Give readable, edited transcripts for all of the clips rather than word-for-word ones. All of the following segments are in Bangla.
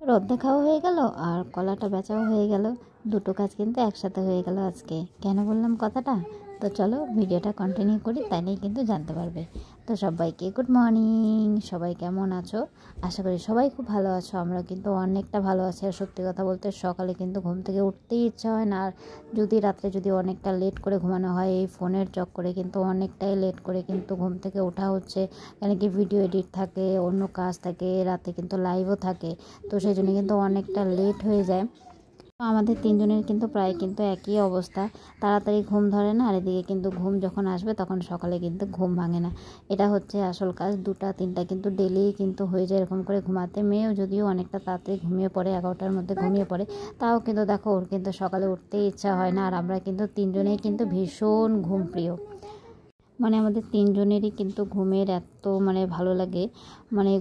রদ দেখাও হয়ে গেল আর কলাটা বেচাও হয়ে গেল, দুটো কাজ কিন্তু একসাথে হয়ে গেল আজকে। কেন বললাম কথাটা? তো চলো ভিডিওটা কন্টিনিউ করি, তাইলেই কিন্তু জানতে পারবে। তো সবাইকে গুড মর্নিং। সবাই কেমন আছো? আশা করি সবাই খুব ভালো আছো। আমরা কিন্তু অনেকটা ভালো আছি। আর সত্যি কথা বলতে সকালে কিন্তু ঘুম থেকে উঠতেই ইচ্ছা হয় না। আর যদি রাত্রে যদি অনেকটা লেট করে ঘুমানো হয়, এই ফোনের চক্করে কিন্তু অনেকটাই লেট করে কিন্তু ঘুম থেকে ওঠা হচ্ছে। কেন কি ভিডিও এডিট থাকে, অন্য কাজ থাকে, রাতে কিন্তু লাইভও থাকে। তো সেই জন্য কিন্তু অনেকটা লেট হয়ে যায়। আমাদের তিনজনের কিন্তু প্রায় কিন্তু একই অবস্থা, তাড়াতাড়ি ঘুম ধরে না। আর এদিকে কিন্তু ঘুম যখন আসবে তখন সকালে কিন্তু ঘুম ভাঙে না। এটা হচ্ছে আসল কাজ। 2টা 3টা কিন্তু ডেলি কিন্তু হয়ে যায় এরকম করে ঘুমাতে। মেয়েও যদিও অনেকটা তাড়াতাড়ি ঘুমিয়ে পড়ে, 11টার মধ্যে ঘুমিয়ে পড়ে, তাও কিন্তু দেখো ওর কিন্তু সকালে উঠতেই ইচ্ছা হয় না। আর আমরা কিন্তু তিনজনেই কিন্তু ভীষণ ঘুম প্রিয়। আমাদের তিনজনেরই কিন্তু ঘুমের এত ভালো লাগে,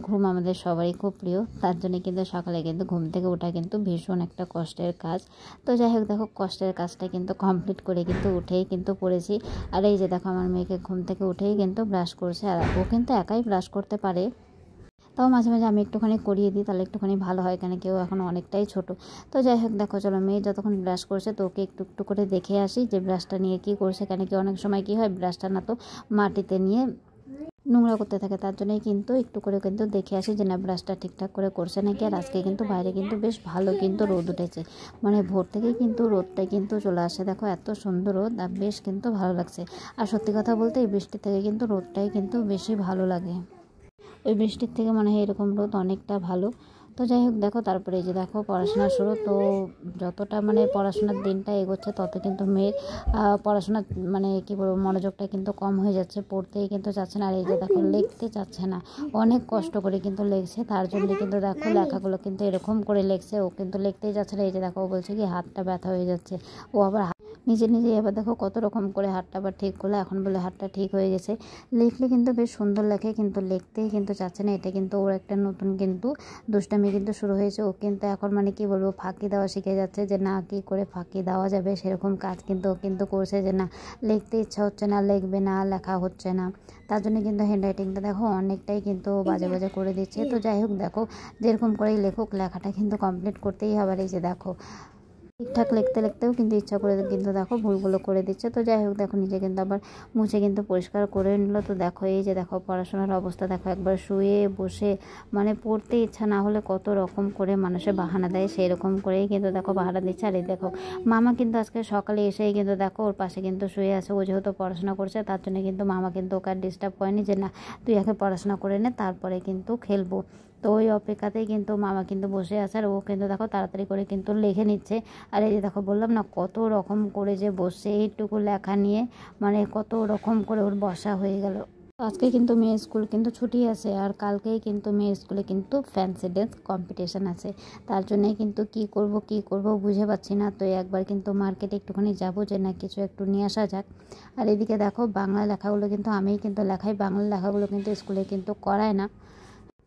ঘুম আমাদের সবারই খুব প্রিয়। তার জন্য কিন্তু সকালে কিন্তু ঘুম থেকে ওঠা কিন্তু ভীষণ একটা কষ্টের কাজ। তো যাই হোক, দেখো কষ্টের কাজটা কিন্তু কমপ্লিট করে কিন্তু উঠেই কিন্তু পড়েছি। আর এই যে দেখো আমার মেয়েকে ঘুম থেকে উঠেই কিন্তু ব্রাশ করছে। আর ও কিন্তু একাই ব্রাশ করতে পারে, তাও মাঝে মাঝে আমি একটুখানি করিয়ে দিই, তাহলে একটুখানি ভালো হয়। কেন কেউ এখন অনেকটাই ছোট। তো যাই হোক, দেখো চলো মেয়ে যতক্ষণ ব্রাশ করছে তো ওকে একটু একটু করে দেখে আসি যে ব্রাশটা নিয়ে কি করছে। কেন কি অনেক সময় কি হয়, ব্রাশটা না তো মাটিতে নিয়ে নোংরা করতে থাকে। তার জন্যই কিন্তু একটু করে কিন্তু দেখে আসি যে না ব্রাশটা ঠিকঠাক করে করছে নাকি। আর আজকে কিন্তু বাইরে কিন্তু বেশ ভালো কিন্তু রোদ উঠেছে, ভোর থেকেই কিন্তু রোদটাই কিন্তু চলে আসে। দেখো এত সুন্দর রোদ, আর বেশ কিন্তু ভালো লাগছে। আর সত্যি কথা বলতে এই বৃষ্টি থেকে কিন্তু রোদটাই কিন্তু বেশি ভালো লাগে। ওই বৃষ্টির থেকে মনে হয় এরকম রোদ অনেকটা ভালো। তো যাই হোক, দেখো তারপরে এই যে দেখো পড়াশোনা শুরু। তো যতটা পড়াশোনার দিনটা এগোচ্ছে তত কিন্তু মেয়ের পড়াশোনা কী বলবো, মনোযোগটা কিন্তু কম হয়ে যাচ্ছে, পড়তেই কিন্তু চাচ্ছে না। আর এই যে দেখো লিখতে চাচ্ছে না, অনেক কষ্ট করে কিন্তু লিখছে। তার জন্য কিন্তু দেখো লেখাগুলো কিন্তু এরকম করে লিখছে, ও কিন্তু লিখতেই যাচ্ছে না। এই যে দেখো ও বলছে কি হাতটা ব্যথা হয়ে যাচ্ছে। ও আবার নিজে নিজে এবার দেখো কত রকম করে হাতটা আবার ঠিক করলো, এখন বলে হাতটা ঠিক হয়ে গেছে। লিখলে কিন্তু বেশ সুন্দর লেখে, কিন্তু লিখতেই কিন্তু চাচ্ছে না। এটা কিন্তু ওর একটা নতুন কিন্তু দুষ্টামি কিন্তু শুরু হয়েছে। ও কিন্তু এখন কী বলবো, ফাঁকি দেওয়া শিখে যাচ্ছে যে না কী করে ফাঁকি দেওয়া যাবে সেরকম কাজ কিন্তু ও কিন্তু করছে। যে না লিখতে ইচ্ছা হচ্ছে না, লিখবে না, লেখা হচ্ছে না। তার জন্য কিন্তু হ্যান্ডরাইটিংটা দেখো অনেকটাই কিন্তু বাজে বাজে করে দিচ্ছে। তো যাই হোক, দেখো যেরকম করেই লেখুক, লেখাটা কিন্তু কমপ্লিট করতেই হবে। এই যে দেখো ঠিকঠাক লিখতে লিখতেও কিন্তু ইচ্ছা করে কিন্তু দেখো ভুলগুলো করে দিচ্ছে। তো যাই হোক, দেখো নিজে কিন্তু আবার মুছে কিন্তু পরিষ্কার করে নিল। তো দেখো এই যে দেখো পড়াশোনার অবস্থা দেখো, একবার শুয়ে বসে পড়তে ইচ্ছা না হলে কত রকম করে মানুষের বাহানা দেয়, সেই রকম করেই কিন্তু দেখো বাহানা দিচ্ছে। আর এই দেখো মামা কিন্তু আজকে সকালে এসেই কিন্তু দেখো ওর পাশে কিন্তু শুয়ে আছে। ও যেহেতু পড়াশোনা করছে তার জন্য কিন্তু মামা কিন্তু ওকে আর ডিস্টার্ব করেনি যে না তুই আগে পড়াশোনা করে নে, তারপরে কিন্তু খেলবো। তো ওই অপেক্ষাতেই কিন্তু মামা কিন্তু বসে আছে। আর ও কিন্তু দেখো তাড়াতাড়ি করে কিন্তু লিখে নিচ্ছে। আর এই যে দেখো বললাম না কত রকম করে যে বসে এইটুকু লেখা নিয়ে কত রকম করে ওর বসা হয়ে গেল। আজকে কিন্তু মেয়ের স্কুল কিন্তু ছুটি আছে, আর কালকেই কিন্তু মেয়ের স্কুলে কিন্তু ফ্যান্সি ড্যান্স কম্পিটিশান আছে। তার জন্যই কিন্তু কি করব বুঝে পাচ্ছি না। তো একবার কিন্তু মার্কেটে একটুখানি যাবো যে না কিছু একটু নিয়ে আসা যাক। আর এদিকে দেখো বাংলা লেখাগুলো কিন্তু আমিই কিন্তু লেখাই, বাংলা লেখাগুলো কিন্তু স্কুলে কিন্তু করায় না।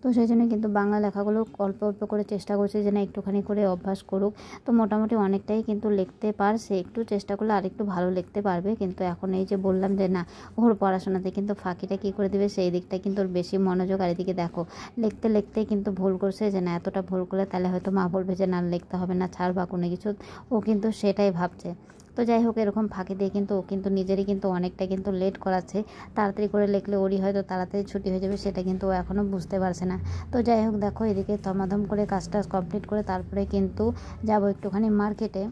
তো সেই জন্য কিন্তু বাংলা লেখাগুলো অল্প অল্প করে চেষ্টা করছে যে না একটুখানি করে অভ্যাস করুক। তো মোটামুটি অনেকটাই কিন্তু লিখতে পারছে, একটু চেষ্টা করলে আরেকটু ভালো লিখতে পারবে। কিন্তু এখন এই যে বললাম যে না ওর পড়াশোনাতে কিন্তু ফাঁকিটা কী করে দেবে সেই দিকটা কিন্তু ওর বেশি মনোযোগ। আর এদিকে দেখো লিখতে লিখতেই কিন্তু ভুল করছে যে না এতটা ভুল করলে তাহলে হয়তো মা বলবে যে না লিখতে হবে না, ছাড় বা কোনো কিছু। ও কিন্তু সেটাই ভাবছে। তো যাই হোক, এরকম ফাঁকি দিয়ে কিন্তু ও কিন্তু নিজেরই কিন্তু অনেকটা কিন্তু লেট করাচ্ছে। তাড়াতাড়ি করে লিখলে ওরই হয়তো তাড়াতাড়ি ছুটি হয়ে যাবে, সেটা কিন্তু ও এখনও বুঝতে পারছে না। তো যাই হোক, দেখো এদিকে ধমাধম করে কাজটা কমপ্লিট করে তারপরে কিন্তু যাবো একটুখানি মার্কেটে।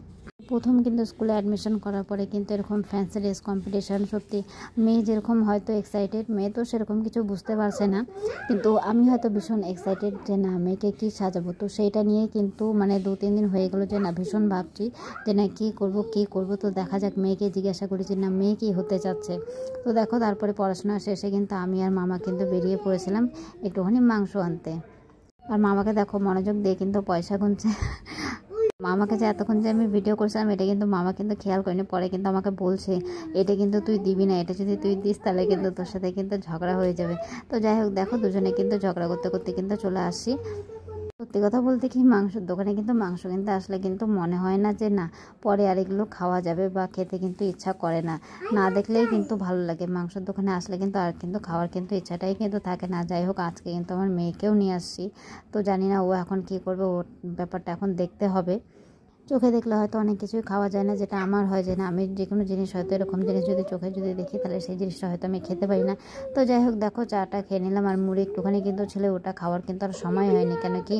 প্রথম কিন্তু স্কুলে অ্যাডমিশন করার পরে কিন্তু এরকম ফ্যান্সি ড্রেস কম্পিটিশান, সত্যি মেয়ে যেরকম হয়তো এক্সাইটেড, মেয়ে তো সেরকম কিছু বুঝতে পারছে না, কিন্তু আমি হয়তো ভীষণ এক্সাইটেড যে না মেয়েকে কী সাজাবো। তো সেইটা নিয়ে কিন্তু 2-3 দিন হয়ে গেলো যে না ভীষণ ভাবছি যে না কী করবো। তো দেখা যাক, মেয়েকে জিজ্ঞাসা করি যে না মেয়ে কী হতে চাচ্ছে। তো দেখো তারপরে পড়াশোনা শেষে কিন্তু আমি আর মামা কিন্তু বেরিয়ে পড়েছিলাম একটুখানি মাংস আনতে। আর মামাকে দেখো মনোযোগ দিয়ে কিন্তু পয়সা গুনছে। মামাকে যে এতক্ষণ যে আমি ভিডিও করছিলাম এটা কিন্তু মামা কিন্তু খেয়াল করেনি। পরে কিন্তু আমাকে বলছে এটা কিন্তু তুই দিবি না, এটা যদি তুই দিস তাহলে কিন্তু তোর সাথে কিন্তু ঝগড়া হয়ে যাবে। তো যাই হোক, দেখো দুজনে কিন্তু ঝগড়া করতে করতে কিন্তু চলে আসছি। সত্যি কথা বলতে কি, মাংসের দোকানে কিন্তু মাংস কিনতে আসলে কিন্তু মনে হয় না যে না পরে আর এগুলো খাওয়া যাবে, বা খেতে কিন্তু ইচ্ছা করে না, না দেখলেই কিন্তু ভালো লাগে। মাংসের দোকানে আসলে কিন্তু আর কিন্তু খাওয়ার কিন্তু ইচ্ছাটাই কিন্তু থাকে না। যাই হোক, আজকে কিন্তু আমার মেয়েকেও নিয়ে আসছি, তো জানি না ও এখন কী করবে, ওর ব্যাপারটা এখন দেখতে হবে। চোখে দেখলে হয়তো অনেক কিছুই খাওয়া যায় না, যেটা আমার হয় যে না, আমি যে কোনো জিনিস হয়তো এরকম জিনিস যদি চোখে যদি দেখি তাহলে সেই জিনিসটা হয়তো আমি খেতে পারি না। তো যাই হোক, দেখো চাটা খেয়ে নিলাম, আর মুড়ি একটুখানি কিন্তু ছিল, ওটা খাওয়ার কিন্তু আর সময় হয়নি। কেন কি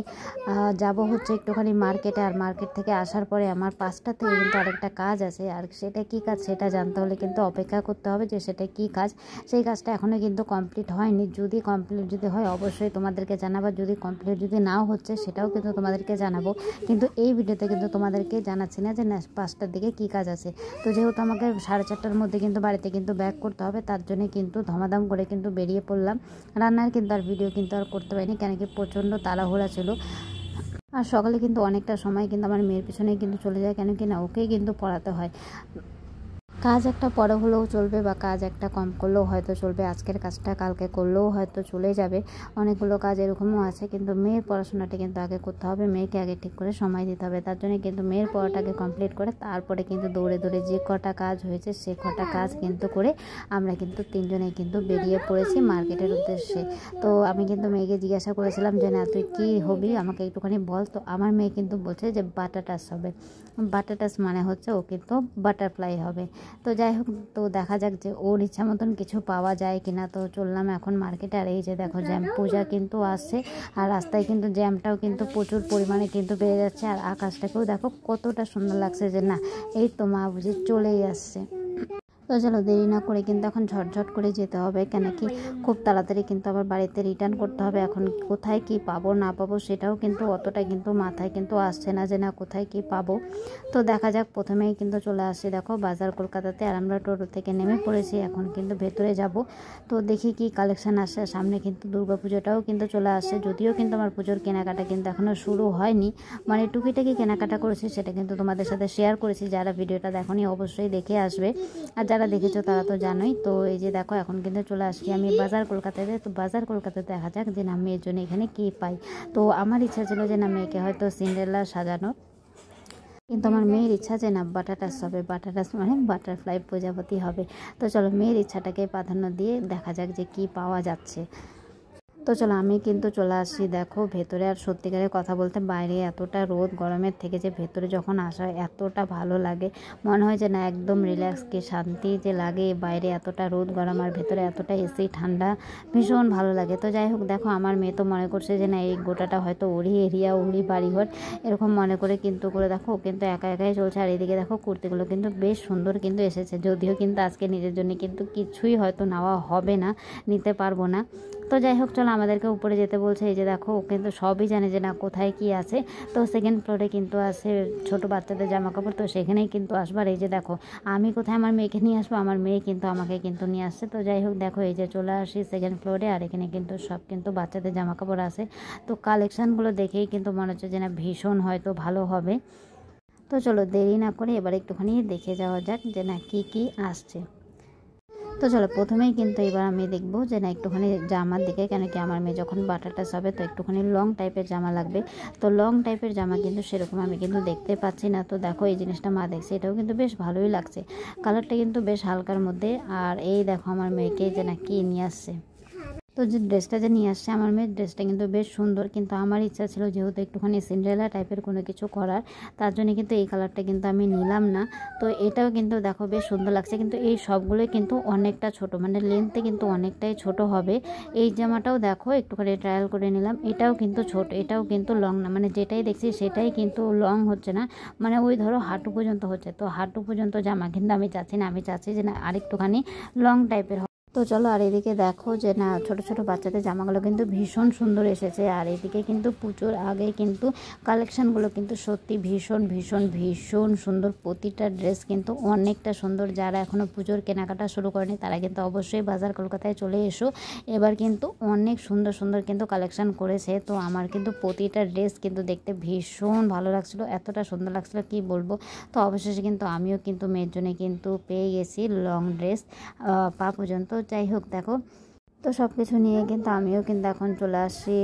যাব হচ্ছে একটুখানি মার্কেটে, আর মার্কেট থেকে আসার পরে আমার 5টা থেকে কিন্তু আরেকটা কাজ আছে, আর সেটা কী কাজ সেটা জানতে হলে কিন্তু অপেক্ষা করতে হবে যে সেটা কী কাজ। সেই কাজটা এখনও কিন্তু কমপ্লিট হয়নি। যদি কমপ্লিট যদি হয় অবশ্যই তোমাদেরকে জানাবো, যদি কমপ্লিট যদি নাও হচ্ছে সেটাও কিন্তু তোমাদেরকে জানাবো। কিন্তু এই ভিডিওতে কিন্তু তোমাদেরকে জানাচ্ছি না যে না 5টার দিকে কী কাজ আছে। তো যেহেতু আমাকে 4:30টার মধ্যে কিন্তু বাড়িতে কিন্তু ব্যাক করতে হবে, তার জন্য কিন্তু ধমাধম করে কিন্তু বেরিয়ে পড়লাম। রান্নার কিন্তু আর ভিডিও কিন্তু আর করতে পারিনি, কেন কি প্রচণ্ড তাড়াহুড়া ছিল। আর সকালে কিন্তু অনেকটা সময় কিন্তু আমার মেয়ের পিছনেই কিন্তু চলে যায়, কেন কি না ওকেই কিন্তু পড়াতে হয়। কাজ একটা পরে হলেও চলবে, বা কাজ একটা কম করলেও হয়তো চলবে, আজকের কাজটা কালকে করলেও হয়তো চলে যাবে। অনেকগুলো কাজ এরকমও আছে, কিন্তু মেয়ের পড়াশোনাটা কিন্তু আগে করতে হবে, মেয়েকে আগে ঠিক করে সময় দিতে হবে। তার জন্য কিন্তু মেয়ের পড়াটাকে কমপ্লিট করে তারপরে কিন্তু দৌড়ে দৌড়ে যে কটা কাজ হয়েছে সে কটা কাজ কিন্তু করে আমরা কিন্তু 3জনেই কিন্তু বেরিয়ে পড়েছি মার্কেটের উদ্দেশ্যে। তো আমি কিন্তু মেয়েকে জিজ্ঞাসা করেছিলাম যে না তুই কী হবি আমাকে একটুখানি বল। তো আমার মেয়ে কিন্তু বলছে যে বাটাটাস হবে। বাটাটাস মানে হচ্ছে ও কিন্তু বাটারফ্লাই হবে। তো যাই হোক, তো দেখা যাক যে ওর ইচ্ছা মতন কিছু পাওয়া যায় কিনা। তো চললাম এখন মার্কেটে, আর এই যে দেখো জ্যাম পূজা কিন্তু আসছে, আর রাস্তায় কিন্তু জ্যামটাও কিন্তু প্রচুর পরিমাণে কিন্তু বেড়ে যাচ্ছে। আর আকাশটাকেও দেখো কতটা সুন্দর লাগছে, যে না এই তো মা বুঝি চলেই আসছে। তো চলো দেরি না করে কিন্তু এখন ঝটঝট করে যেতে হবে, কেন কি খুব তাড়াতাড়ি কিন্তু আবার বাড়িতে রিটার্ন করতে হবে। এখন কোথায় কি পাবো না পাবো সেটাও কিন্তু অতটা কিন্তু মাথায় কিন্তু আসছে না, যে না কোথায় কি পাবো। তো দেখা যাক, প্রথমেই কিন্তু চলে আসছি দেখো বাজার কলকাতাতে, আর আমরা টোটো থেকে নেমে পড়েছি, এখন কিন্তু ভেতরে যাব। তো দেখি কি কালেকশান আসে। সামনে কিন্তু দুর্গাপুজোটাও কিন্তু চলে আসছে, যদিও কিন্তু আমার পুজোর কেনাকাটা কিন্তু এখনও শুরু হয়নি, মানে টুকিটাকি কেনাকাটা করেছি, সেটা কিন্তু তোমাদের সাথে শেয়ার করেছি। যারা ভিডিওটা দেখোনি অবশ্যই দেখে আসবে, আর যারা দেখেছো তারা তো জানোই। তো এই যে দেখো এখন কিন্তু চলে আসছি আমি বাজার কলকাতাতে। তো বাজার কলকাতাতে দেখা যাক যে না মেয়ের জন্য এখানে কী পাই। তো আমার ইচ্ছা ছিল যে না মেয়েকে হয়তো সিন্ডারেলা সাজানো, কিন্তু আমার মেয়ের ইচ্ছা যে না বাটাটাস হবে, বাটাটাস মানে বাটারফ্লাই প্রজাপতি হবে। তো চলো মেয়ের ইচ্ছাটাকে প্রাধান্য দিয়ে দেখা যাক যে কি পাওয়া যাচ্ছে। তো চলো আমি কিন্তু চলে আসছি দেখো ভেতরে। আর সত্যিকারের কথা বলতে বাইরে এতটা রোদ, গরমের থেকে যে ভেতরে যখন আসা এতটা ভালো লাগে, মনে হয় যে না একদম রিল্যাক্স, কি শান্তি যে লাগে। বাইরে এতটা রোদ গরম আর ভেতরে এতটা এসি ঠান্ডা, ভীষণ ভালো লাগে। তো যাই হোক দেখো আমার মেয়ে তো মনে করছে যে না এই গোটাটা হয়তো ওরই এরিয়া, ওরই বাড়িঘর, এরকম মনে করে কিন্তু করে দেখো ও কিন্তু একা একাই চলছে। আর এদিকে দেখো কুর্তিগুলো কিন্তু বেশ সুন্দর কিন্তু এসেছে, যদিও কিন্তু আজকে নিজের জন্য কিন্তু কিছুই হয়তো নেওয়া হবে না, নিতে পারবো না। তো যাই হোক চলো আমাদেরকে উপরে যেতে বলছে। এই যে দেখো ও কিন্তু সবই জানে যে না কোথায় কি আছে। তো সেকেন্ড ফ্লোরে কিন্তু আছে ছোট বাচ্চাদের জামা কাপড়, তো সেখানেই কিন্তু আসবার। এই যে দেখো আমি কোথায় আমার মেয়েকে নিয়ে আসবো, আমার মেয়ে কিন্তু আমাকে কিন্তু নিয়ে আসছে। তো যাই হোক দেখো এই যে চলে আসি সেকেন্ড ফ্লোরে, আর এখানে কিন্তু সব কিন্তু বাচ্চাদের জামা কাপড় আছে। তো কালেকশানগুলো দেখেই কিন্তু মনে হচ্ছে যে না ভীষণ হয়তো ভালো হবে। তো চলো দেরি না করে এবার একটুখানি দেখে যাওয়া যাক যে না কী কী আসছে। তো চলো প্রথমেই কিন্তু এবার আমি দেখবো যে না একটুখানি জামার দিকে, কেন কি আমার মেয়ে যখন বাটাটাস হবে তো একটুখানি লং টাইপের জামা লাগবে। তো লং টাইপের জামা কিন্তু সেরকম আমি কিন্তু দেখতে পাচ্ছি না। তো দেখো এই জিনিসটা মা দেখছে, এটাও কিন্তু বেশ ভালোই লাগছে, কালারটা কিন্তু বেশ হালকার মধ্যে। আর এই দেখো আমার মেয়েকে যে না কি নিয়ে আসছে। তো যে ড্রেসটা যে নিয়ে আসছে আমার মেয়ের, ড্রেসটা কিন্তু বেশ সুন্দর, কিন্তু আমার ইচ্ছা ছিল যেহেতু একটুখানি সিন্ডারেলা টাইপের কোনো কিছু করার, তার জন্য কিন্তু এই কালারটা কিন্তু আমি নিলাম না। তো এটাও কিন্তু দেখো বেশ সুন্দর লাগছে, কিন্তু এই সবগুলোই কিন্তু অনেকটা ছোট, মানে লেন্থে কিন্তু অনেকটাই ছোট হবে। এই জামাটাও দেখো একটুখানি ট্রায়াল করে নিলাম, এটাও কিন্তু ছোট, এটাও কিন্তু লং না, মানে যেটাই দেখছি সেটাই কিন্তু লং হচ্ছে না, মানে ওই ধরো হাঁটু পর্যন্ত হচ্ছে। তো হাঁটু পর্যন্ত জামা কিন্তু আমি চাচ্ছি না, আমি চাচ্ছি যে না আরেকটুখানি লং টাইপের। তো চলো আর এদিকে দেখো যে না ছোট ছোট বাচ্চাদের জামাগুলো কিন্তু ভীষণ সুন্দর এসেছে। আর এদিকে কিন্তু পুজোর আগে কিন্তু কালেকশানগুলো কিন্তু সত্যি ভীষণ ভীষণ ভীষণ সুন্দর, প্রতিটা ড্রেস কিন্তু অনেকটা সুন্দর। যারা এখনও পুজোর কেনাকাটা শুরু করেনি তারা কিন্তু অবশ্যই বাজার কলকাতায় চলে এসো, এবার কিন্তু অনেক সুন্দর সুন্দর কিন্তু কালেকশান করেছে। তো আমার কিন্তু প্রতিটা ড্রেস কিন্তু দেখতে ভীষণ ভালো লাগছিলো, এতটা সুন্দর লাগছিলো কি বলবো। তো অবশেষে কিন্তু আমিও কিন্তু মেয়ের জন্য কিন্তু পেয়ে গেছি লং ড্রেস পা পর্যন্ত। যাই হোক দেখো, তো সব কিছু নিয়ে কিন্তু আমিও কিন্তু এখন চলে আসছি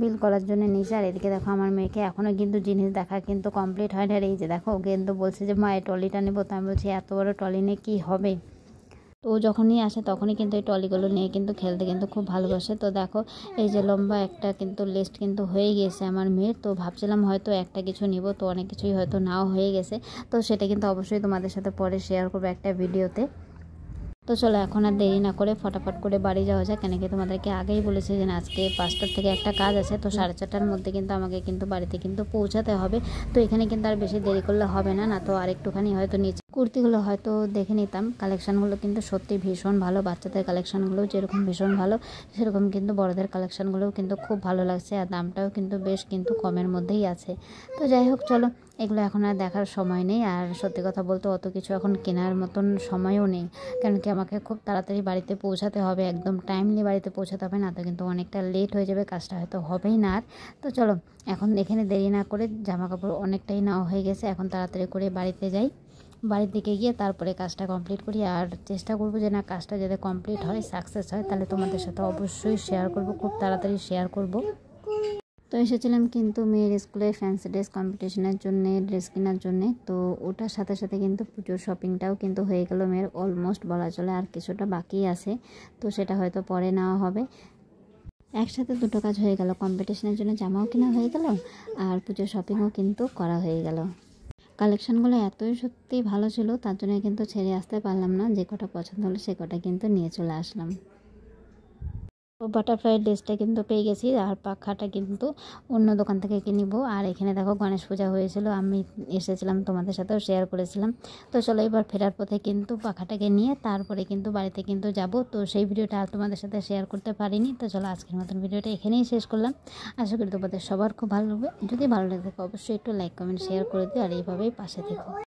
বিল করার জন্য নিয়েছে। আর এদিকে দেখো আমার মেয়েকে এখনও কিন্তু জিনিস দেখা কিন্তু কমপ্লিট হয়নি। আর এই যে দেখো ওকে কিন্তু বলছে যে মা এই ট্রলিটা নেবো, তো আমি বলছি এত বড় ট্রলি নিয়ে কী হবে। তো ও যখনই আসে তখনই কিন্তু এই ট্রলিগুলো নিয়ে কিন্তু খেলতে কিন্তু খুব ভালোবাসে। তো দেখো এই যে লম্বা একটা কিন্তু লিস্ট কিন্তু হয়ে গিয়েছে আমার মেয়ের। তো ভাবছিলাম হয়তো একটা কিছু নিব, তো অনেক কিছুই হয়তো নাও হয়ে গেছে। তো সেটা কিন্তু অবশ্যই তোমাদের সাথে পরে শেয়ার করবো একটা ভিডিওতে। তো চলো এখন আর দেরি না করে ফটাফট করে বাড়ি যাওয়া যায়, কেন কি তোমাদেরকে আগেই বলেছি যে আজকে 5টার থেকে একটা কাজ আছে। তো 4:30টার মধ্যে কিন্তু আমাকে কিন্তু বাড়িতে কিন্তু পৌঁছাতে হবে। তো এখানে কিন্তু আর বেশি দেরি করলে হবে না, না তো আর একটুখানি হয়তো নিচে কুর্তিগুলো হয়তো দেখে নিতাম। কালেকশানগুলো কিন্তু সত্যি ভীষণ ভালো, বাচ্চাদের কালেকশানগুলো যেরকম ভীষণ ভালো সেরকম কিন্তু বড়দের কালেকশানগুলোও কিন্তু খুব ভালো লাগছে। আর দামটাও কিন্তু বেশ কিন্তু কমের মধ্যেই আছে। তো যাই হোক চলো, এগুলো এখন আর দেখার সময় নেই। আর সত্যি কথা বলতে অত কিছু এখন কেনার মতন সময়ও নেই, কারণ কি আমাকে খুব তাড়াতাড়ি বাড়িতে পৌঁছাতে হবে, একদম টাইমলি বাড়িতে পৌঁছাতে হবে, না তো কিন্তু অনেকটা লেট হয়ে যাবে, কাজটা হয়তো হবেই না আর। তো চলো এখন এখানে দেরি না করে, জামা কাপড় অনেকটাই নেওয়া হয়ে গেছে, এখন তাড়াতাড়ি করে বাড়িতে যাই। বাড়ির দিকে গিয়ে তারপরে কাজটা কমপ্লিট করি। আর চেষ্টা করব যে না কাজটা যাতে কমপ্লিট হয়, সাকসেস হয়, তাহলে তোমাদের সাথে অবশ্যই শেয়ার করব, খুব তাড়াতাড়ি শেয়ার করব। তো এসেছিলাম কিন্তু মেয়ের স্কুলে ফ্যান্সি ড্রেস কম্পিটিশনের জন্য, ড্রেস কেনার জন্যে। তো ওটার সাথে সাথে কিন্তু পুজোর শপিংটাও কিন্তু হয়ে গেল মেয়ের, অলমোস্ট বলা চলে, আর কিছুটা বাকি আছে। তো সেটা হয়তো পরে নেওয়া হবে। একসাথে দুটো কাজ হয়ে গেল, কম্পিটিশনের জন্য জামাও কেনা হয়ে গেল আর পুজোর শপিংও কিন্তু করা হয়ে গেল। কালেকশানগুলো এতই সত্যি ভালো ছিল, তার জন্য কিন্তু ছেড়ে আসতে পারলাম না, যে কটা পছন্দ হলো সে কটা কিন্তু নিয়ে চলে আসলাম। তো বাটারফ্লাই ড্রেসটা কিন্তু পেয়ে গেছি, আর পাখাটা কিন্তু অন্য দোকান থেকে কিনবো। আর এখানে দেখো গণেশ পূজা হয়েছিল, আমি এসেছিলাম, তোমাদের সাথেও শেয়ার করেছিলাম। তো চলো এবার ফেরার পথে কিন্তু পাখাটাকে নিয়ে তারপরে কিন্তু বাড়িতে কিন্তু যাব। তো সেই ভিডিওটা আর তোমাদের সাথে শেয়ার করতে পারিনি। তো চলো আজকের মতন ভিডিওটা এখানেই শেষ করলাম। আশা করি তোমাদের সবার খুব ভালো লাগবে। যদি ভালো লাগে থাকে অবশ্যই একটু লাইক কমেন্ট শেয়ার করে দিও, আর এইভাবেই পাশে থেকো।